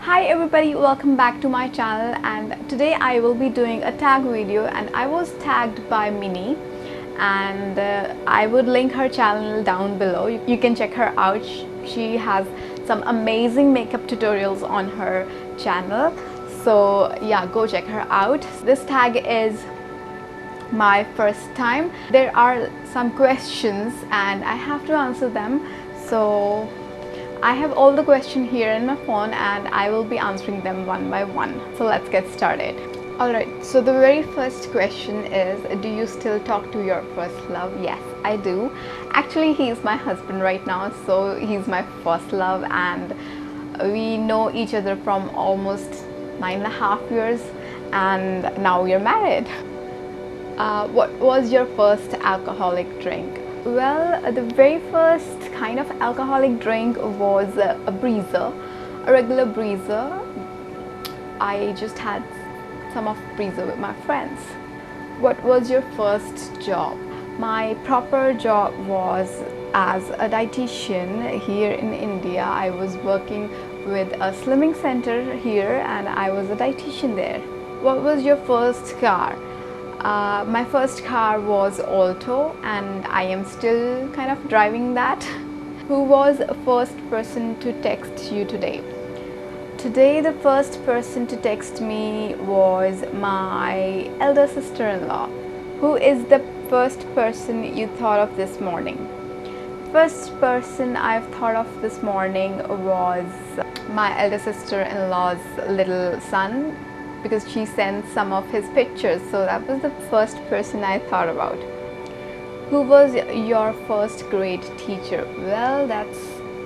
Hi everybody, welcome back to my channel, and today I will be doing a tag video, and I was tagged by Minnie, and I would link her channel down below. You can check her out. She has some amazing makeup tutorials on her channel, so yeah, go check her out. This tag is my first time. There are some questions and I have to answer them, so I have all the questions here in my phone and I will be answering them one by one. So let's get started. Alright, so the very first question is, do you still talk to your first love? Yes, I do. Actually, he is my husband right now, so he's my first love, and we know each other from almost 9.5 years, and now we are married. What was your first alcoholic drink? Well, the very first kind of alcoholic drink was a breezer, a regular breezer. I just had some of breezer with my friends. What was your first job? My proper job was as a dietitian here in India. I was working with a slimming center here and I was a dietitian there. What was your first car? My first car was Alto, and I am still kind of driving that. Who was the first person to text you today? Today the first person to text me was my elder sister-in-law. Who is the first person you thought of this morning? First person I've thought of this morning was my elder sister-in-law's little son, because she sent some of his pictures, so that was the first person I thought about. Who was your first grade teacher? Well, that's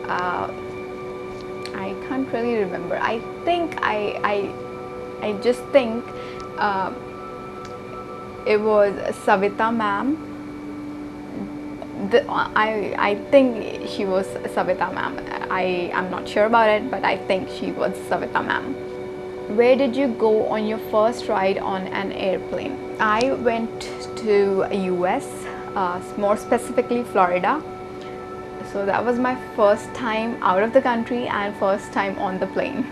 I can't really remember. I think I just think it was Savita ma'am. I think she was Savita ma'am. I'm not sure about it, but I think she was Savita ma'am. Where did you go on your first ride on an airplane? I went to US, more specifically Florida. So that was my first time out of the country and first time on the plane.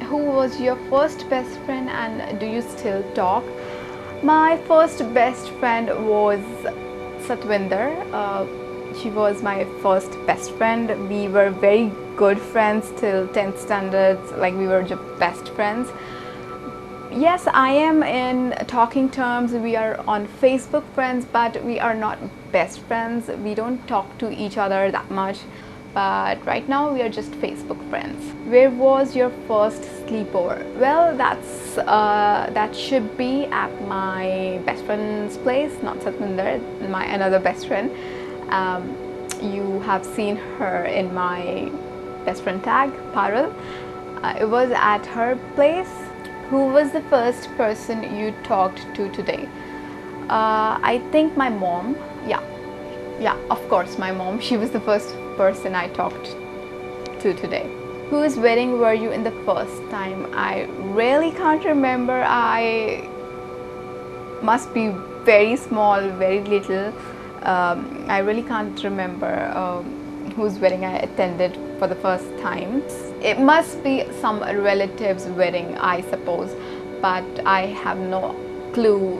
Who was your first best friend and do you still talk? My first best friend was Satwinder. She was my first best friend. We were very good friends till 10th standards, like we were just best friends. Yes, I am in talking terms. We are on Facebook friends, but we are not best friends. We don't talk to each other that much, but right now we are just Facebook friends. Where was your first sleepover? Well, that should be at my best friend's place, not Satwinder, my another best friend. You have seen her in my best friend tag, Parul. It was at her place. Who was the first person you talked to today? I think my mom. Yeah, of course, my mom. She was the first person I talked to today. Whose wedding were you in the first time? I really can't remember. I must be very small, very little. I really can't remember whose wedding I attended for the first time. It must be some relative's wedding, I suppose, but I have no clue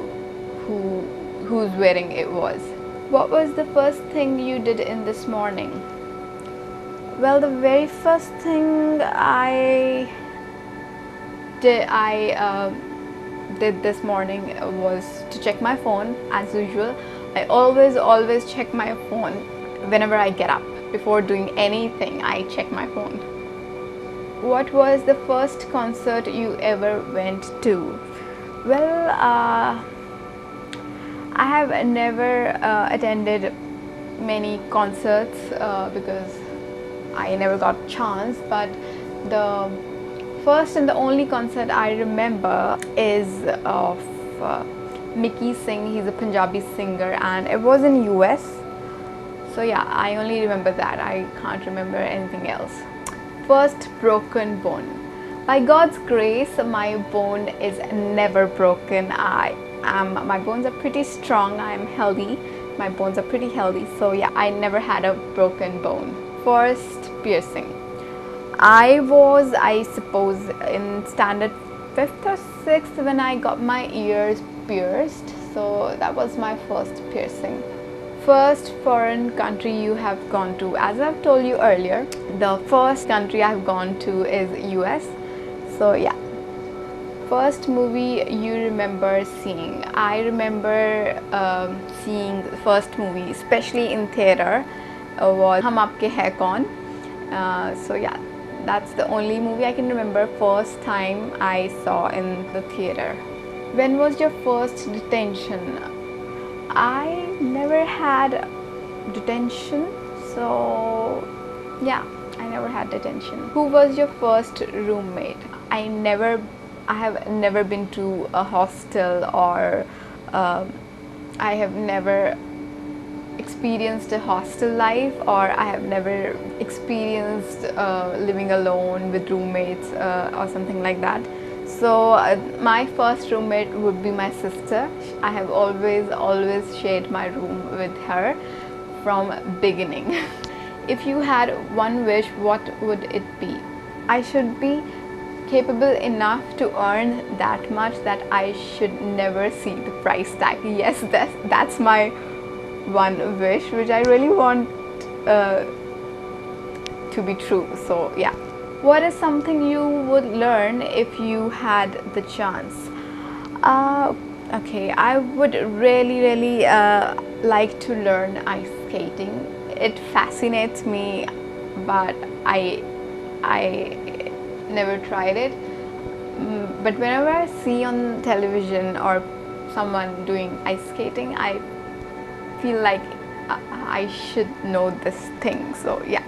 whose wedding it was. What was the first thing you did in this morning? Well, the very first thing I did this morning was to check my phone as usual. I always check my phone whenever I get up. Before doing anything, I check my phone. What was the first concert you ever went to? Well, I have never attended many concerts because I never got a chance, but the first and the only concert I remember is of Mickey Singh. He's a Punjabi singer and it was in US. So yeah, I only remember that. I can't remember anything else. First broken bone. By God's grace, my bone is never broken. My bones are pretty strong. I'm healthy. My bones are pretty healthy. So yeah, I never had a broken bone. First piercing. I was, I suppose, in standard 5th or 6th when I got my ears pierced. So that was my first piercing. First foreign country you have gone to? As I've told you earlier, the first country I've gone to is US. So yeah. First movie you remember seeing? I remember seeing the first movie, especially in theater, was Hum Aapke Hai Kaun. So yeah, that's the only movie I can remember first time I saw in the theater. When was your first detention? I never had detention, so yeah, I never had detention. Who was your first roommate? I have never been to a hostel, or I have never experienced a hostel life, or I have never experienced living alone with roommates or something like that. So my first roommate would be my sister. I have always shared my room with her from beginning. If you had one wish, what would it be? I should be capable enough to earn that much that I should never see the price tag. Yes, that's my one wish, which I really want to be true. So yeah. What is something you would learn if you had the chance? Okay, I would really like to learn ice skating. It fascinates me, but I never tried it. But whenever I see on television or someone doing ice skating, I feel like I should know this thing. So yeah.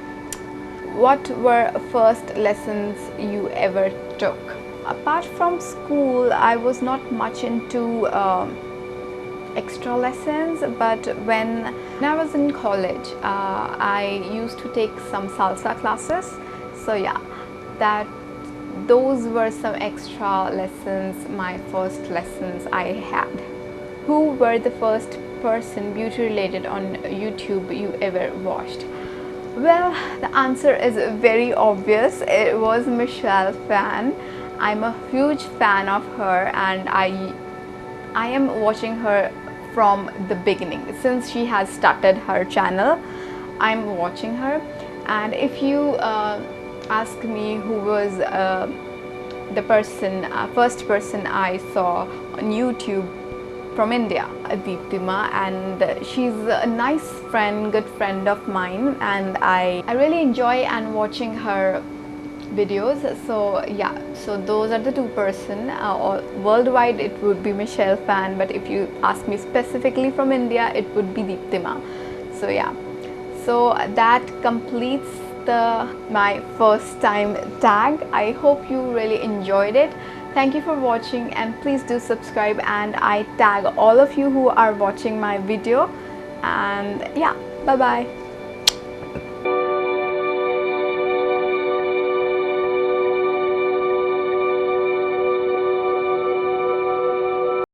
What were first lessons you ever took? Apart from school, I was not much into extra lessons, but when I was in college, I used to take some salsa classes. So yeah, those were some extra lessons, my first lessons I had. Who were the first person beauty related on YouTube you ever watched? Well, the answer is very obvious. It was Michelle Fan. I'm a huge fan of her, and I am watching her from the beginning. Since she has started her channel, I'm watching her. And if you ask me who was the first person I saw on YouTube from India, Deeptima, and she's a nice friend, good friend of mine, and I really enjoy and watching her videos. So yeah, so those are the two person. Worldwide it would be Michelle Fan, but if you ask me specifically from India, it would be Deeptima. So yeah, so that completes my first time tag. I hope you really enjoyed it. Thank you for watching, and please do subscribe, and I tag all of you who are watching my video. And yeah, bye bye.